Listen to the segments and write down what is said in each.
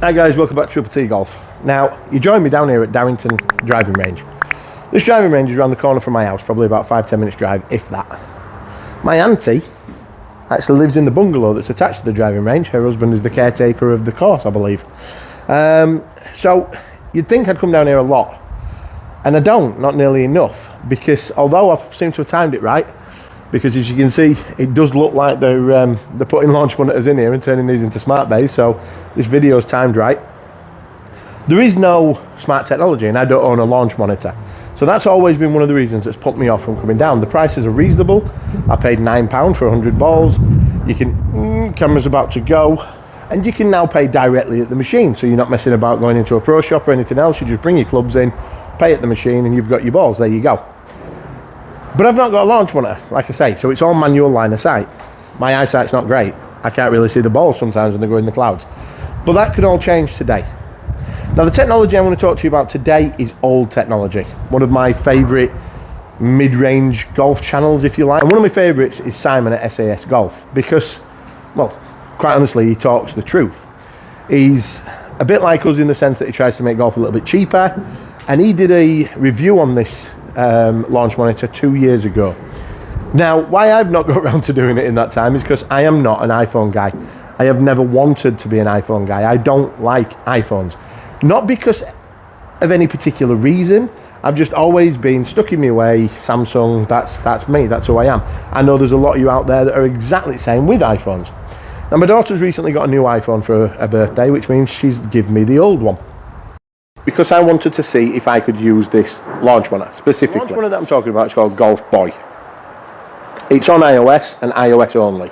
Hi guys, welcome back to Triple T Golf. Now, you joined me down here at Darrington driving range. This driving range is around the corner from my house, probably about 5-10 minutes drive, if that. My auntie actually lives in the bungalow that's attached to the driving range. Her husband is the caretaker of the course, I believe. So you'd think I'd come down here a lot, and I don't, not nearly enough, because although I seem to have timed it right, because as you can see, it does look like they're putting launch monitors in here and turning these into smart bays, so this video's timed right. There is no smart technology, and I don't own a launch monitor. So that's always been one of the reasons that's put me off from coming down. The prices are reasonable. I paid £9 for 100 balls. You can, camera's about to go, and you can now pay directly at the machine, so you're not messing about going into a pro shop or anything else. You just bring your clubs in, pay at the machine, and you've got your balls. There you go. But I've not got a launch monitor, like I say, so it's all manual line of sight. My eyesight's not great. I can't really see the balls sometimes when they go in the clouds. But that could all change today. Now, the technology I'm going to talk to you about today is old technology. One of my favourite mid-range golf channels, if you like. And one of my favourites is Simon at SAS Golf because, well, quite honestly, he talks the truth. He's a bit like us in the sense that he tries to make golf a little bit cheaper. And he did a review on this launch monitor 2 years ago. Now, why I've not got around to doing it in that time is because I am not an iPhone guy. I have never wanted to be an iPhone guy. I don't like iPhones. Not because of any particular reason. I've just always been stuck in my way. Samsung, that's me, that's who I am. I know there's a lot of you out there that are exactly the same with iPhones. Now, my daughter's recently got a new iPhone for her birthday, which means she's given me the old one, because I wanted to see if I could use this launch monitor specifically. The launch monitor that I'm talking about is called Golf Boy. It's on iOS and iOS only.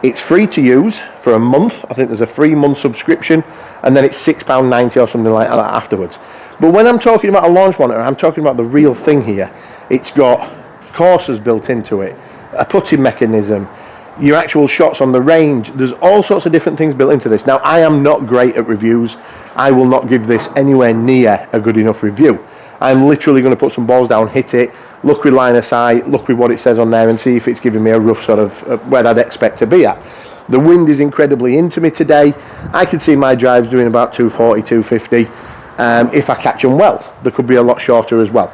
It's free to use for a month. I think there's a 3-month subscription, and then it's £6.90 or something like that afterwards. But when I'm talking about a launch monitor, I'm talking about the real thing here. It's got coursers built into it, a putting mechanism, your actual shots on the range. There's all sorts of different things built into this. Now, I am not great at reviews. I will not give this anywhere near a good enough review. I'm literally going to put some balls down, hit it, look with line of sight, look with what it says on there, and see if it's giving me a rough sort of where I'd expect to be at. The wind is incredibly into me today. I could see my drives doing about 240, 250 if I catch them well. They could be a lot shorter as well.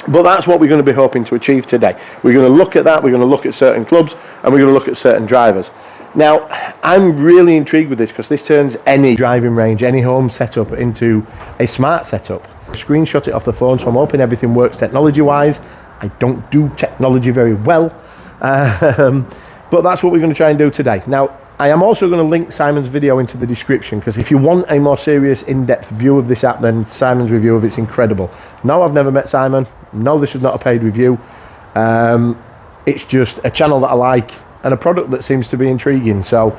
But that's what we're going to be hoping to achieve today. We're going to look at that, we're going to look at certain clubs, and we're going to look at certain drivers. Now, I'm really intrigued with this because this turns any driving range, any home setup into a smart setup. Screenshot it off the phone, so I'm hoping everything works technology-wise. I don't do technology very well, but that's what we're going to try and do today. Now, I am also going to link Simon's video into the description, because if you want a more serious, in-depth view of this app, then Simon's review of it's incredible. No, I've never met Simon. No, this is not a paid review. It's just a channel that I like and a product that seems to be intriguing. So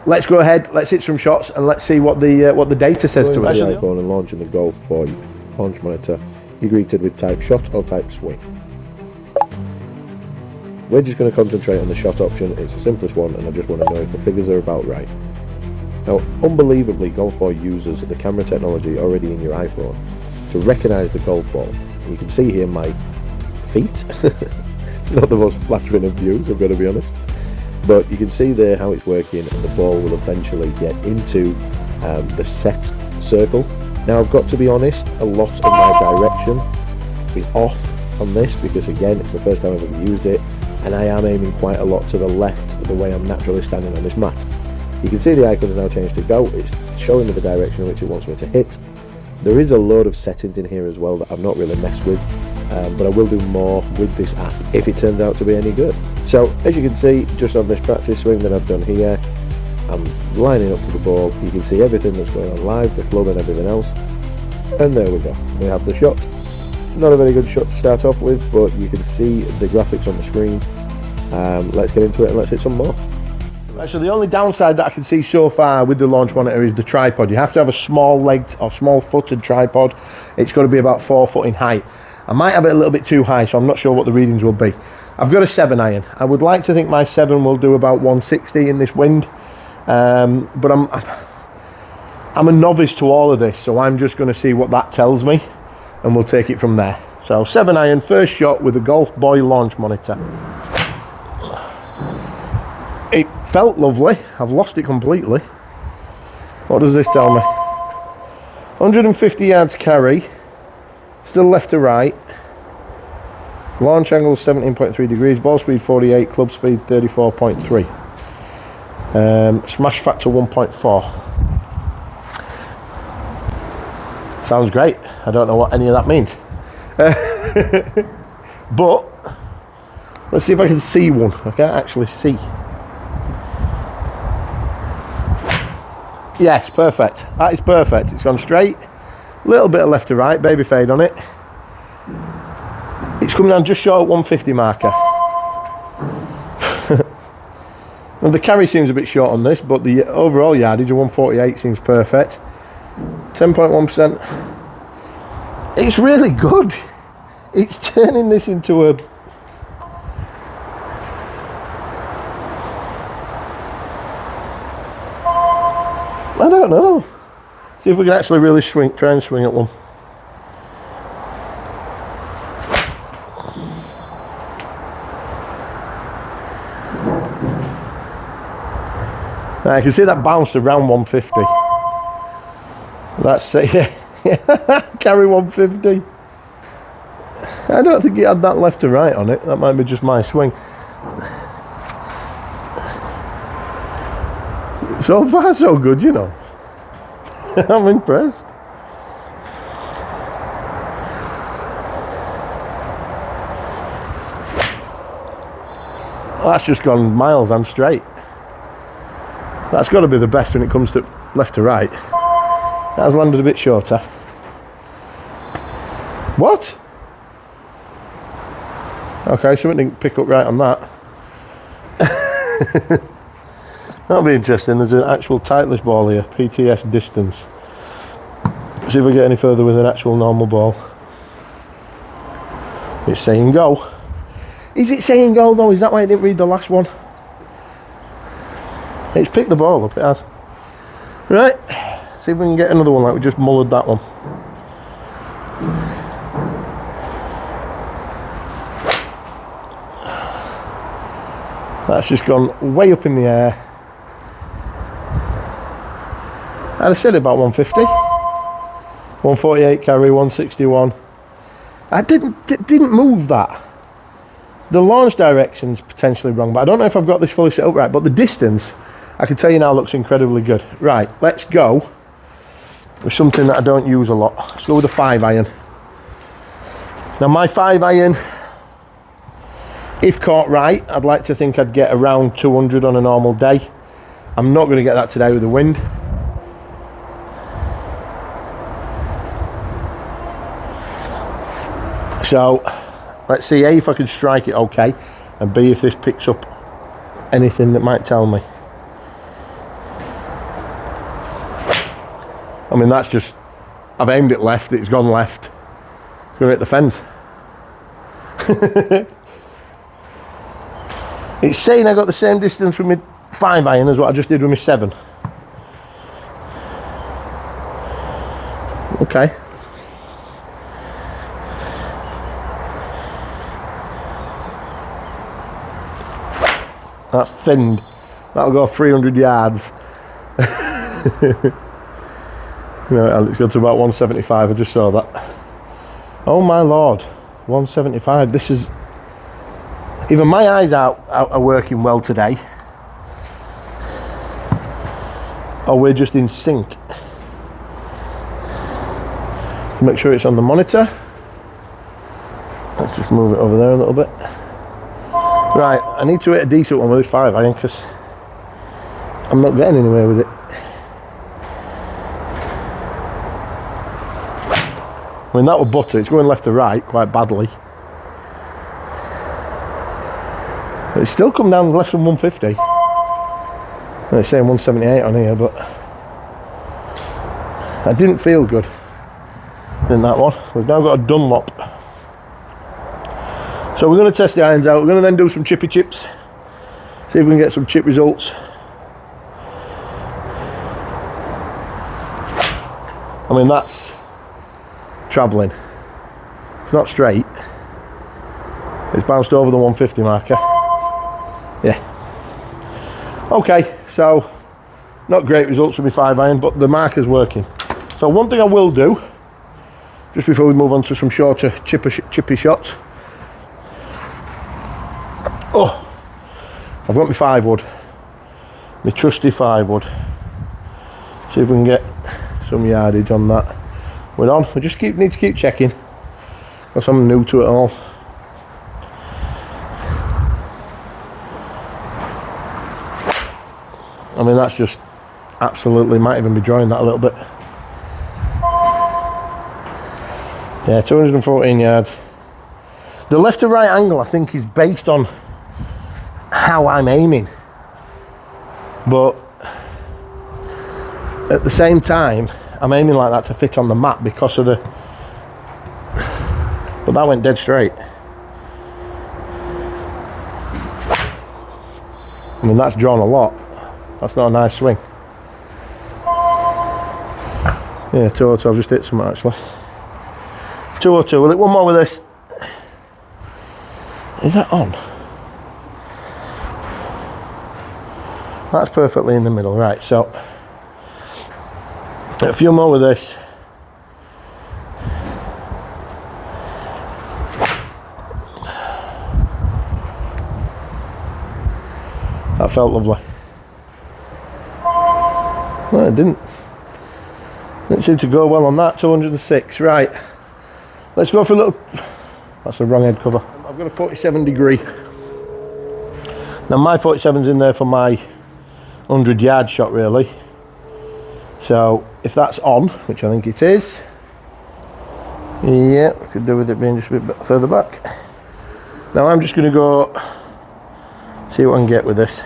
let's go ahead, let's hit some shots, and let's see what the data says to us. The iPhone and launching the Golf Boy launch monitor, you're greeted with type shot or type swing. We're just going to concentrate on the shot option. It's the simplest one, and I just want to know if the figures are about right. Now, unbelievably, Golf Boy uses the camera technology already in your iPhone to recognise the golf ball. You can see here my feet. It's not the most flattering of views, I've got to be honest. But you can see there how it's working, and the ball will eventually get into the set circle. Now, I've got to be honest, a lot of my direction is off on this, because again, it's the first time I've ever used it, and I am aiming quite a lot to the left of the way I'm naturally standing on this mat. You can see the icon has now changed to go. It's showing me the direction in which it wants me to hit. There is a load of settings in here as well that I've not really messed with, but I will do more with this app if it turns out to be any good. So, as you can see, just on this practice swing that I've done here, I'm lining up to the ball. You can see everything that's going on live, the club and everything else. And there we go. We have the shot. Not a very good shot to start off with, but you can see the graphics on the screen. Let's get into it and let's hit some more. So the only downside that I can see so far with the launch monitor is the tripod. You have to have a small-legged or small-footed tripod. It's got to be about 4 foot in height. I might have it a little bit too high, so I'm not sure what the readings will be. I've got a 7-iron. I would like to think my 7 will do about 160 in this wind, but I'm a novice to all of this, so I'm just going to see what that tells me, and we'll take it from there. So 7-iron, first shot with the Golf Boy launch monitor. It felt lovely. I've lost it completely. What does this tell me? 150 yards carry, still left to right. Launch angle 17.3 degrees, ball speed 48, club speed 34.3. Smash factor 1.4. Sounds great. I don't know what any of that means. But let's see if I can see one. I can't actually see. Yes, perfect. That is perfect. It's gone straight. A little bit of left to right, baby fade on it. It's coming down just short of 150 marker. And the carry seems a bit short on this, but the overall yardage of 148 seems perfect. 10.1%. It's really good. It's turning this into a... I don't know. See if we can actually really try and swing at one. I can see that bounced around 150. That's it, yeah. Carry 150. I don't think it had that left to right on it. That might be just my swing. So far, so good, you know. I'm impressed. That's just gone miles and straight. That's got to be the best when it comes to left to right. That has landed a bit shorter. What? Okay, something didn't pick up right on that. That'll be interesting. There's an actual Titleist ball here, PTS distance. See if we get any further with an actual normal ball. It's saying go. Is it saying go though? Is that why I didn't read the last one? It's picked the ball up, it has. Right, see if we can get another one like we just mullered that one. That's just gone way up in the air. I'd have said about 150. 148 carry, 161. I didn't move that. The launch direction's potentially wrong, but I don't know if I've got this fully set up right, but the distance, I can tell you now, looks incredibly good. Right, let's go with something that I don't use a lot. Let's go with a 5-iron. Now my 5-iron, if caught right, I'd like to think I'd get around 200 on a normal day. I'm not going to get that today with the wind. So let's see A, if I can strike it okay, and B, if this picks up anything that might tell me. I mean, that's just, I've aimed it left, it's gone left. It's going to hit the fence. It's saying I got the same distance with my 5-iron as what I just did with my 7. Okay. That's thinned. That'll go 300 yards. No, it's got to about 175. I just saw that. Oh my lord, 175. This is... Even my eyes are working well today. Or we're just in sync. Make sure it's on the monitor. Let's just move it over there a little bit. Right, I need to hit a decent one with this 5-iron because I'm not getting anywhere with it. I mean, that would butter. It's going left to right quite badly. But it's still come down less than 150. And it's saying 178 on here, but I didn't feel good in that one. We've now got a Dunlop. So we're going to test the irons out. We're going to then do some chippy chips. See if we can get some chip results. I mean, that's travelling. It's not straight. It's bounced over the 150 marker. Yeah. Okay, so not great results with my 5-iron, but the marker's working. So one thing I will do, just before we move on to some shorter chippy shots. Oh, I've got my 5-wood, my trusty 5-wood. See if we can get some yardage on that. We're on. We just need to keep checking, because I'm new to it all. I mean, that's just absolutely, might even be drawing that a little bit. Yeah, 214 yards. The left to right angle, I think, is based on how I'm aiming. But at the same time, I'm aiming like that to fit on the map because of the... But that went dead straight. I mean, that's drawn a lot. That's not a nice swing. Yeah, 202, I've just hit something actually. 202, we'll hit one more with this. Is that on? That's perfectly in the middle, right, so a few more with this. That felt lovely. Well, it didn't seem to go well on that. 206, right. Let's go for a little... That's the wrong head cover. I've got a 47 degree. Now my 47's in there for my 100 yard shot really. So if that's on, which I think it is, yeah, we could do with it being just a bit further back. Now I'm just going to go see what I can get with this.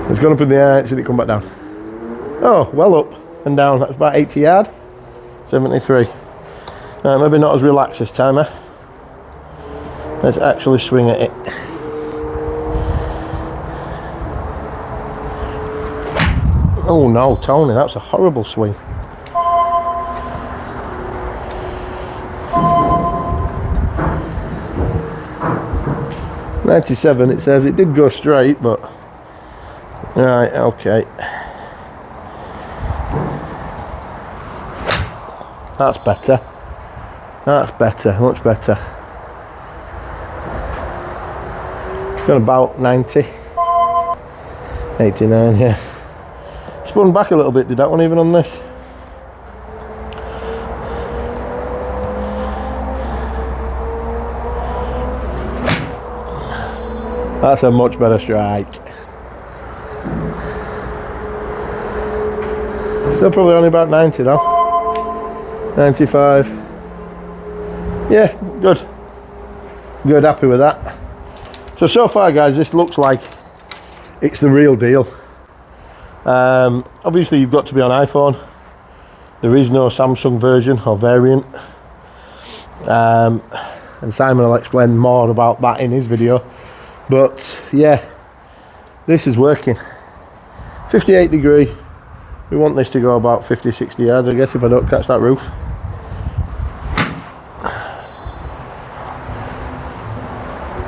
It's gone up in the air, I see it come back down. Oh, well up and down, that's about 80 yard. 73. Maybe not as relaxed this time, eh? Let's actually swing at it. Oh no, Tony, that's a horrible swing. .97, it says it did go straight, but... Right, okay. That's better. That's better, much better. Got about 90. 89, yeah. Spun back a little bit, did that one even on this? That's a much better strike. Still probably only about 90 though. 95. Yeah, good. Good, happy with that. So far guys, this looks like it's the real deal. Obviously you've got to be on iPhone. There is no Samsung version or variant. And Simon will explain more about that in his video. But yeah, this is working. 58 degree. We want this to go about 50-60 yards, I guess, if I don't catch that roof.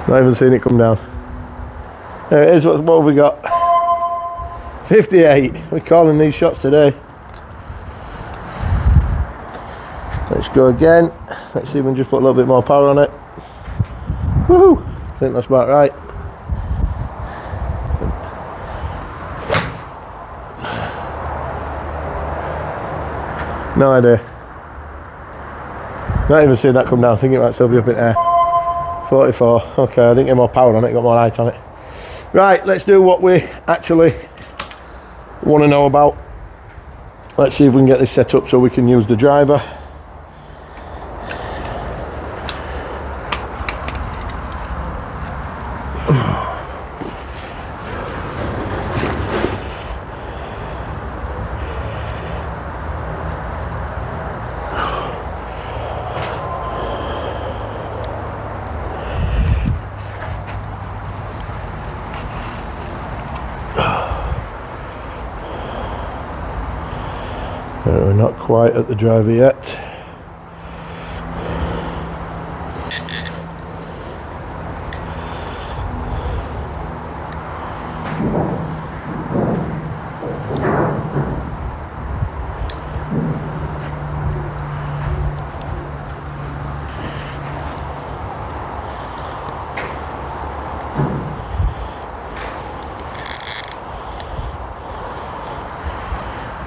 Not even seen it come down. There it is. What have we got? 58. We're calling these shots today. Let's go again. Let's see if we can just put a little bit more power on it. Woohoo! I think that's about right. No idea. Not even seeing that come down. I think it might still be up in air. 44. Okay, I didn't get more power on it, got more height on it. Right, let's do what we actually want to know about. Let's see if we can get this set up so we can use the driver. We're not quite at the driver yet.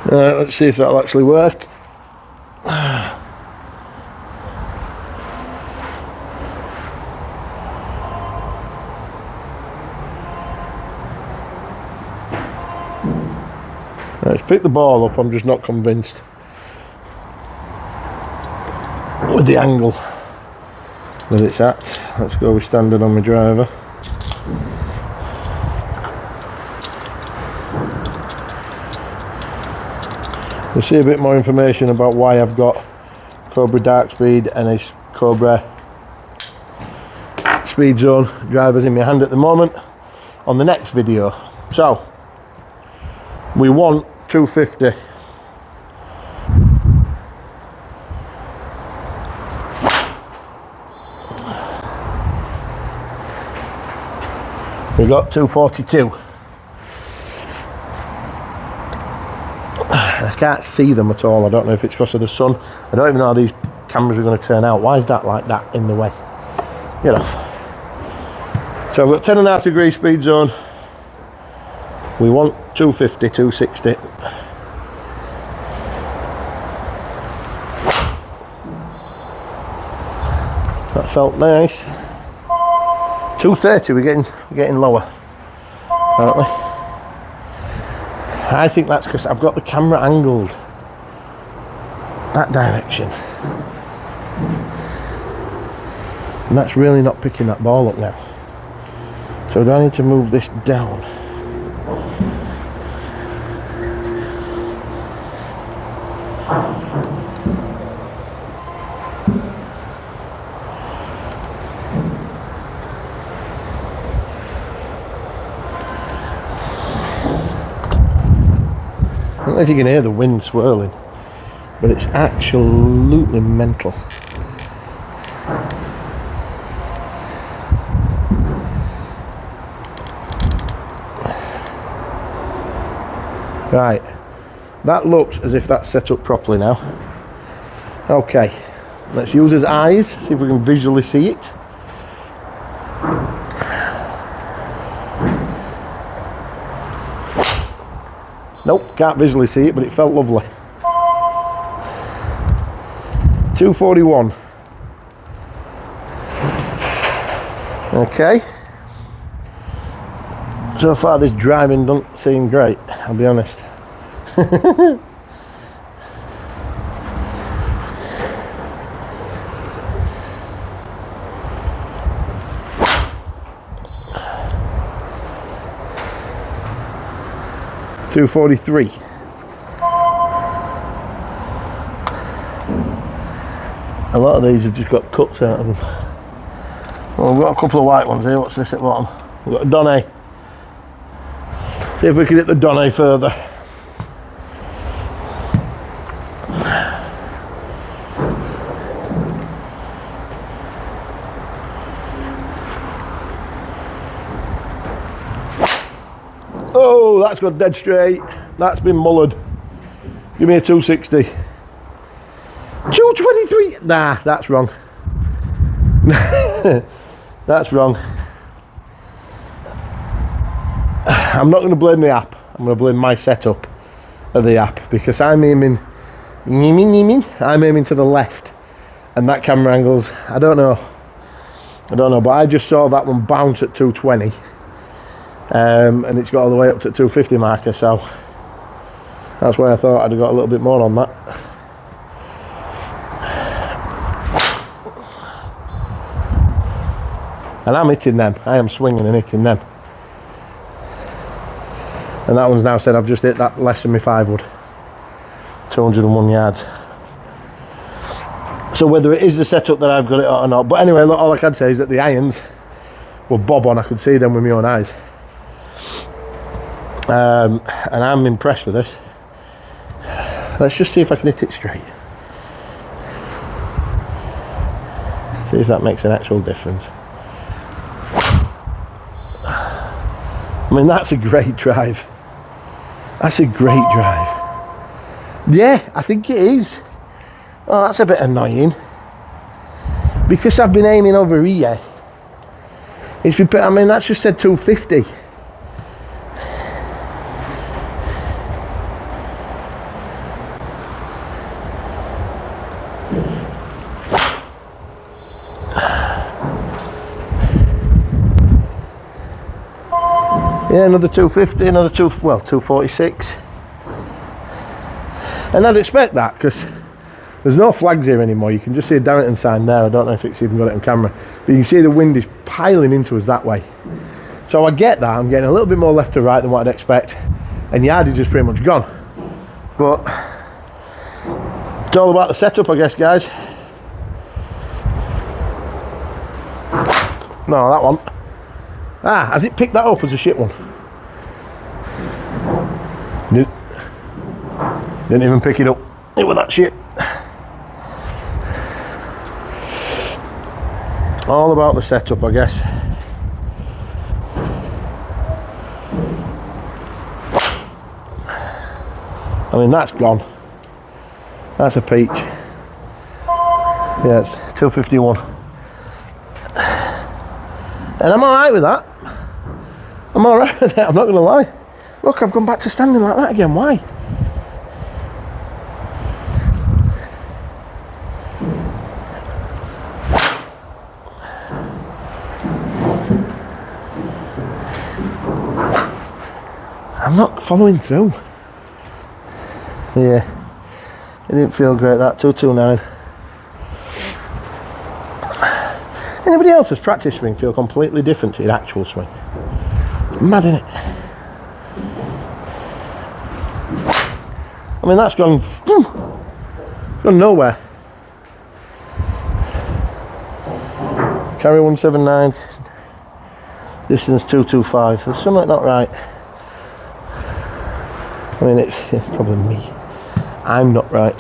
Let's see if that'll actually work. Let's pick the ball up, I'm just not convinced with the angle that it's at. Let's go with standard on my driver. We'll see a bit more information about why I've got Cobra Dark Speed and a Cobra Speed Zone drivers in my hand at the moment on the next video. So we want 250. We got 242. I can't see them at all. I don't know if it's because of the sun. I don't even know how these cameras are going to turn out. Why is that like that in the way? Get off. So I've got 10.5 degree speed zone. We want 250, 260. That felt nice. 230, we're getting lower, aren't we? I think that's because I've got the camera angled that direction. And that's really not picking that ball up now. So do I need to move this down? I don't know if you can hear the wind swirling, but it's absolutely mental. Right, that looks as if that's set up properly now. Okay, let's use his eyes, see if we can visually see it. Nope, can't visually see it, but it felt lovely. 241. Okay. So far this driving doesn't seem great, I'll be honest. $243. A lot of these have just got cuts out of them. Well, we've got a couple of white ones here. What's this at the bottom? We've got a Donny. See if we can hit the Donny further. Oh, that's got dead straight. That's been mullered. Give me a 260. 223. Nah, that's wrong. That's wrong. I'm not going to blame the app. I'm going to blame my setup of the app because I'm aiming to the left, and that camera angles. I don't know, but I just saw that one bounce at 220. And it's got all the way up to 250 marker, so that's why I thought I'd have got a little bit more on that. And I'm hitting them. I am swinging and hitting them. And that one's now said I've just hit that less than my 5 wood. 201 yards. So whether it is the setup that I've got it or not, but anyway, look, all I can say is that the irons were bob on. I could see them with my own eyes. And I'm impressed with this. Let's just see if I can hit it straight. See if that makes an actual difference. I mean, that's a great drive. That's a great drive. Yeah, I think it is. Oh, that's a bit annoying. Because I've been aiming over here. It's been, I mean, that's just said 250. Yeah, another 250, another 246. And I'd expect that because there's no flags here anymore. You can just see a Darrington sign there. I don't know if it's even got it on camera, but you can see the wind is piling into us that way. So I get that. I'm getting a little bit more left to right than what I'd expect, and yardage is pretty much gone. But it's all about the setup, I guess, guys. No, that one. Ah, has it picked that up as a shit one? Didn't even pick it up. It was that shit. All about the setup, I guess. I mean, that's gone. That's a peach. Yeah, it's 251. And I'm alright with that. I'm alright with that, I'm not going to lie. Look, I've gone back to standing like that again. Why? I'm not following through. Yeah, it didn't feel great, that 229. Anybody else's practice swing feel completely different to your actual swing? It's mad, isn't it? I mean, that's gone nowhere. Carry 179, distance 225. There's something not right. I mean, it's probably me. I'm not right.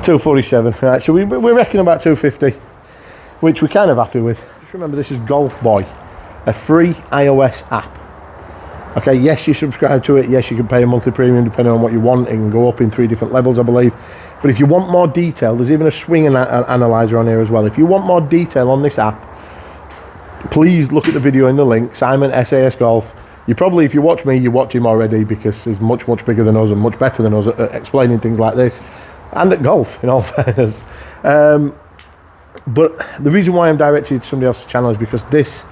$247, right, so we're reckoning about 250, which we're kind of happy with. Just remember, this is Golf Boy, a free iOS app. Okay, yes, you subscribe to it, yes, you can pay a monthly premium depending on what you want. It can go up in 3 different levels, I believe. But if you want more detail, there's even a swing analyzer on here as well. If you want more detail on this app, please look at the video in the link. Simon, SAS Golf. You probably, if you watch me, you watch him already, because he's much, much bigger than us and much better than us at explaining things like this. And at golf, in all fairness. But the reason why I'm directed to somebody else's channel is because this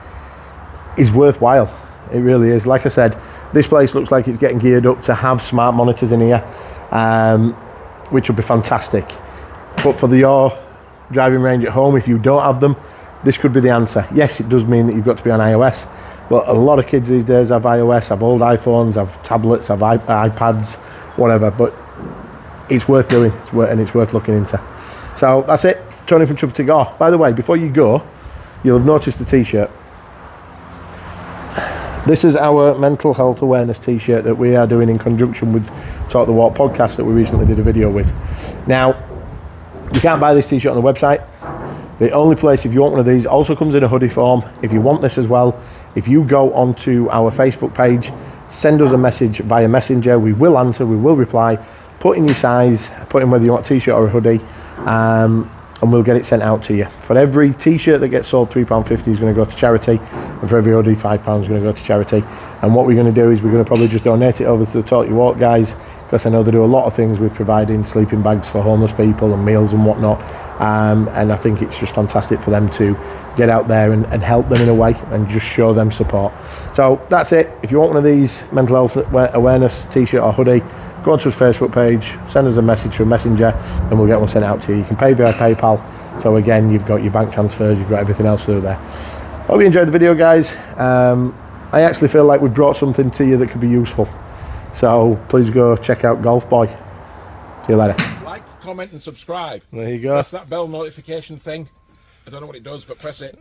is worthwhile. It really is. Like I said, this place looks like it's getting geared up to have smart monitors in here, which would be fantastic. But for your driving range at home, if you don't have them, this could be the answer. Yes, it does mean that you've got to be on iOS, but a lot of kids these days have iOS, have old iPhones, have tablets, have iPads, whatever. But it's worth doing, and it's worth looking into. So that's it. Tony from Triple Tick. Oh, by the way, before you go, you'll have noticed the t-shirt. This is our mental health awareness t-shirt that we are doing in conjunction with Talk the Walk podcast that we recently did a video with. Now, you can't buy this t-shirt on the website. The only place, if you want one of these, also comes in a hoodie form. If you want this as well, if you go onto our Facebook page, send us a message via Messenger. We will answer, we will reply. Put in your size, put in whether you want a t-shirt or a hoodie, and we'll get it sent out to you. For every t-shirt that gets sold, £3.50 is going to go to charity, and for every hoodie, £5 is going to go to charity. And what we're going to do is we're going to probably just donate it over to the Talk Your Walk guys, because I know they do a lot of things with providing sleeping bags for homeless people and meals and whatnot. And I think it's just fantastic for them to get out there and help them in a way and just show them support. So that's it. If you want one of these mental health awareness t-shirt or hoodie, go onto his Facebook page, send us a message through Messenger, and we'll get one sent out to you. You can pay via PayPal. So again, you've got your bank transfers, you've got everything else through there. Hope you enjoyed the video, guys. I actually feel like we've brought something to you that could be useful. So please go check out Golf Boy. See you later. Like, comment and subscribe. There you go. Press that bell notification thing. I don't know what it does, but press it.